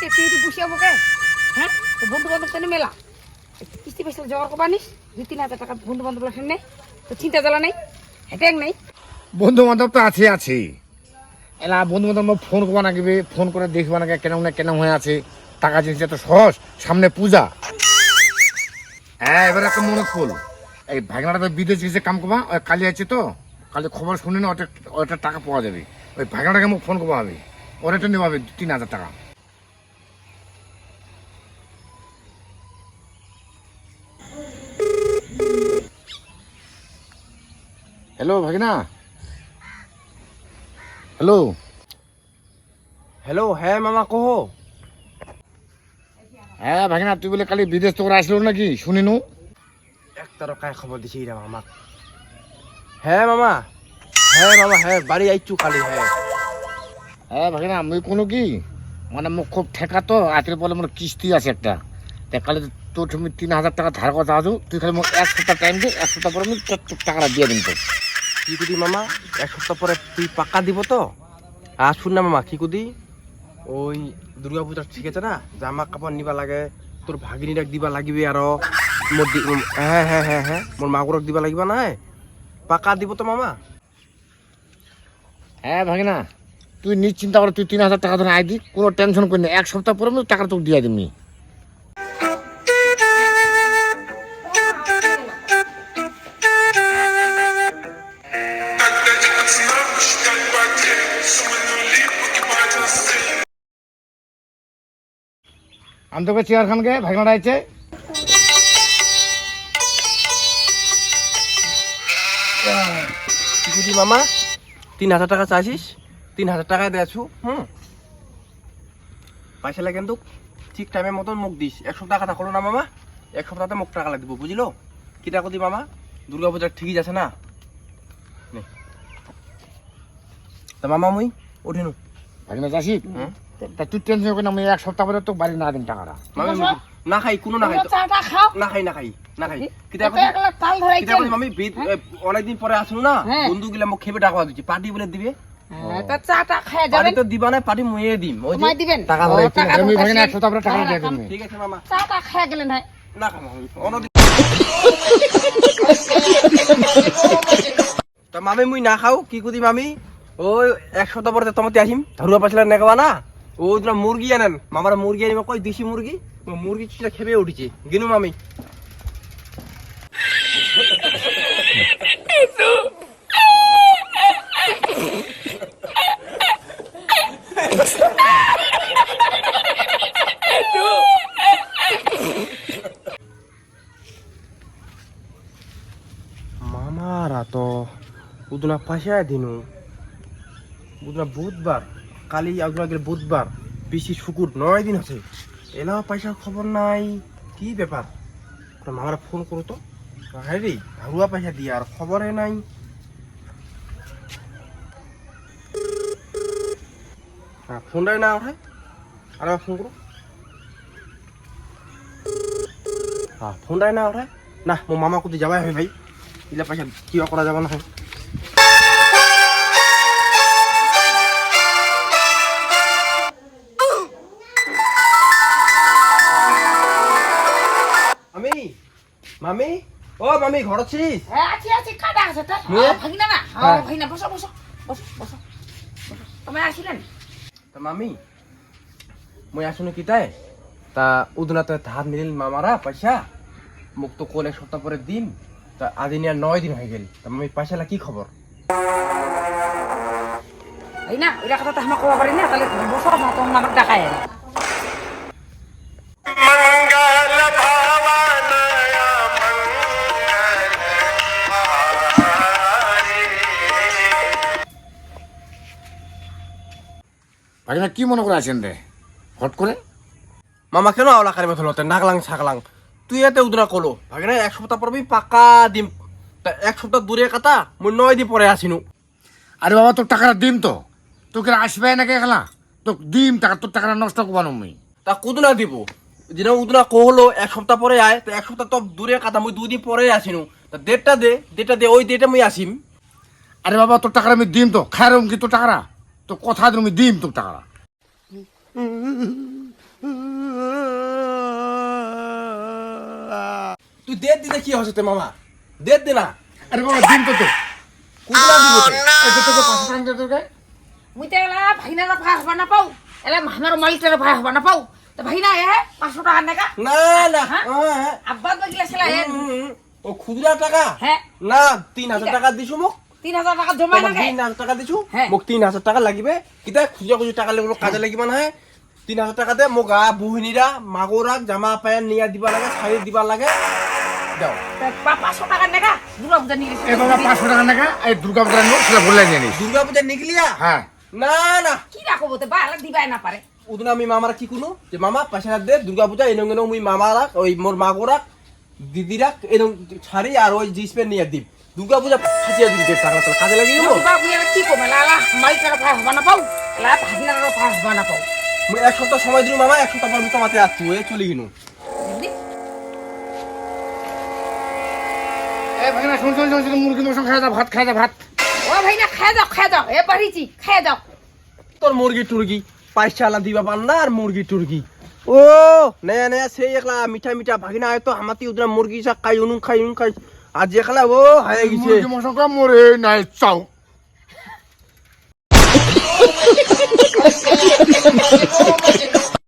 কিস্তিতে তুই বসে যাবো কে? হ্যাঁ, তো বন্ধু বান্ধব তো মেলা কিস্তি পয়সা জোগাড় করবা নিস 2-3 হাজার টাকা বন্ধু বান্ধব নেই, তো চিন্তা জ্বালা নেই, হেঁটেক নেই। বন্ধু বান্ধব তো আছে এলা বন্ধু বান্ধব ফোন করবা নাকিবে, ফোন করে দেখবা নাকি কেন হয়ে আছে। টাকা জিনিস এত সহজ, সামনে পূজা। হ্যাঁ, এবার একটা মনে খোল, এই ভাগনাটা তো বিদেশ গেছে কাম করবা, ওই কালি আছে তো, কালি খবর শুনি না, ওটা টাকা পাওয়া যাবে। ওই ভাগনাটাকে মোক ফোন করবা হবে, ওর একটা নেওয়া হবে 3,000 টাকা। হ্যালো ভাগনা, হ্যালো। হ্যালো, হ্যাঁ মামা কহো। হ্যাঁ ভাগনা, তুই বলে কালি বিদেশ তো আসলো নাকি শুনিনু? এক তারকায় খবর দিছি রে মামা। হ্যাঁ মামা, হ্যাঁ বাড়ি আইছু কালি। হ্যাঁ ভাগনা, আমি কোনো কি মানে মোক খুব ঠেকা তো আজকে বলে মোর কিস্তি আছে একটা, তাই কালি তোর তুমি 3,000 টাকা ধার কথা আছো, তুই খালি মোক 1 সপ্তাহ টাইম দে, 1 সপ্তাহ পরে আমি তোর টাকাটা দিয়ে দিন তো। কি কুদি মামা, এক সপ্তাহ পরে তুই পাক্কা দিব তো? আর শুন না মামা, কি কুদি ওই দুর্গা পূজা ঠিক আছে না, জামা কাপড় নিবা লাগে, তোর ভাগিনীটাক দিবা লাগিবে, আর মোর হ্যাঁ মোর মাগুরক দিবা লাগিবা না, পাক্কা দিব তো মামা? হ্যাঁ ভাগনা, তুই নিশ্চিন্তা করে, তুই 3,000 টাকা ধরে আই দি, কোনো টেনশন করি না, 1 সপ্তাহ পরে আমি টাকা তোকে দিয়ে দিবি। আমি তোকে চেয়ার খানকে ভাগনাটা আছে। কি কুদি মামা, 3,000 টাকা চাইছিস, 3,000 টাকায় দেছু। পয়সা কিন্তু ঠিক টাইমের মতন মুখ দিস। 1 সপ্তাহ কথা করো না মামা, 1 সপ্তাহতে মুখ টাকা লাগবে, বুঝলো? কিটা কদি মামা, দুর্গা পূজা ঠিকই আছে না? তা মামা মুই উঠিনু। ভাগনা যাসি, তা তুই টেনশন করি না, আমি 1 সপ্তাহ পরে তোকে বাড়ি না দিন টাকাটা। মামি না খাই, কোনো না খাই, চাটা খাও। না খাই। কিটা তাল ধরাই কদি মামি, অনেকদিন পরে আসলো না, বন্ধু গিলা মোক খেবে টাকা দিচ্ছি, পার্টি বলে দিবে। তা চাটা খায় পার্টি যাবেন, তো দিবা না, পার্টি মুয়ে দিম। ওই যে তোমায় দিবেন টাকা ধরে আমি ভাগনা 1 সপ্তাহ পরে টাকা দিয়ে দিবি। ঠিক আছে মামা, চাটা খায় গেলেন হয়। না খা মামি, অন্যদিন। তা মামি মুই না খাও, কি কুদি মামি, ওই 1 সপ্তাহ পরে তোমাতে আসিম, ধরুয়া পাছলা নেকবা না, ওই তোরা মুরগি আনেন, মামারা মুরগি আনিব, কই দেশি মুরগি সেটা খেবে উঠেছে, গিনু মামি। মামারা তো উদনা পাশায় দিনু, উদনা বুধবার, কালি আগে বুধবার, বেশি শুকুর 9 দিন আছে, এলাও পয়সার খবর নাই, কি ব্যাপার? মামারা ফোন করো তো, হ্যাঁ রে ধারুয়া পয়সা দিয়ে আর খবরে নাই। হ্যাঁ, ফোনটাই না ওঠায়, আর ফোন করো। হ্যাঁ, ফোনটাই না ওঠায় না, মো মামা কোথায় যাবাই হয় ভাই, ইলা পয়সা কি করা যাবে না হয়। মামি, ও মামি, ঘর আছিস? হ্যাঁ আছি কাটা আছে তো ভাগিনা না, ভাগিনা বসো তুমি আসিলেন? তা মামি মই আসুন কি তাই, তা উদনাতে ধার নিলেন মামারা পয়সা, মুখ তো কোল 1 সপ্তাহ পরে দিন, তা আদিন আর 9 দিন হয়ে গেল, তা মামি পয়সালা কি খবর? এই না ওই কথা তো আমরা কবা পারি না, তাহলে বসো না, তোমার নামে টাকায় ভাগনা কি মনে করে আছেন রে হট করে? মামা কেন আওলা কারি মতো হতে নাগলাং ছাগলাং, তুই এতে উদনা কলো ভাগনা 1 সপ্তাহ পরে পাকা দিম, তা 1 সপ্তাহ দূরে কথা, মই 9 দিন পরে আসিনু। আরে বাবা, তোর টাকাটা দিম তো, তোকে আসবে নাকি খেলা, তোকে দিম টাকা, তোর টাকাটা নষ্ট করবানো আমি। তা কুদনা দিব, যেন উদনা কহলো 1 সপ্তাহ পরে আয়, তা 1 সপ্তাহ তো দূরে কথা, মই 2 দিন পরে আসিনু, তা ডেটটা দে ওই ডেটে মই আসিম। আরে বাবা, তোর টাকাটা আমি দিম তো, খায় রকম কি তোর টাকাটা, তোর কথা দিন আমি দিম তোর টাকাটা। তুই দেড় দিতে কি হচ্ছে মামা দেড় দে না আরে বাবা দিন তো কুদরা দিব এই তো তোকে 500 টাকা দিয়ে তোকে মুই তো এলা ভাইনারা ভাই হবা না পাও এলা আমার মালিকটারে ভাই হবা না পাও তো ভাইনা এ 500 টাকা নেগা না না হ্যাঁ? হ্যাঁ আব্বা তো গিয়েছিল এ ও খুদরা টাকা হ্যাঁ না 3000 টাকা দিছু মোক 3000 টাকা জমা তোমার লাগে 3000 টাকা দিছু হ্যাঁ। মোক 3000 টাকা লাগিবে কিতা খুচরা খুচরা টাকা লাগবে কাজে লাগিব না 3000 টাকা দে মোক বুহিনীরা মাগোরাক জামা প্যান্ট নিয়া দিবা লাগে শাড়ি দিবা লাগে দাও 500 টাকা নেগা দুর্গা পূজা নিয়ে এ বাবা 500 টাকা টাকা এই দুর্গা পূজার নোট সেটা বলে নিয়ে নিস দুর্গা পূজা নিকলিয়া হ্যাঁ না না কি রাখবো তো বালা দিবাই না পারে উদনা আমি মামারা কি কোনো যে মামা পয়সা দে দুর্গা পূজা এনং এনং মুই মামারা ওই মোর মাগোরাক দিদিরা এনং শাড়ি আর ওই জিন্স প্যান্ট নিয়ে দিব দুর্গা পূজা ফাটিয়ে দিতে টাকা তাহলে কাজে লাগিয়ে দেবো বাবু এলা কি কমে লালা মালিকটারে ভাই হবা না পাও এলা ভাইনারা ভাই হবা না পাও মুই এক সপ্তাহ সময় দিলু মামা এক সপ্তাহ পর মুই তোমাতে আসছি ওই চলে গিনু বুঝলি এ ভাইনা শুন মুরগি মশন খায় দাও ভাত খায় দাও ভাত ও ভাইনা খায় দাও এ বাড়িছি খায় দাও তোর মুরগি টুরগি পয়সা আলা দিবা পান না আর মুরগি টুরগি ও নয়া নয়া সেই একলা মিঠা মিঠা ভাগিনা হয় তো আমাতি উদরা মুরগি সা খাই উনুন খাই আজ একলা ও হয়ে গেছে মুরগি মশন করে মরে নাই চাও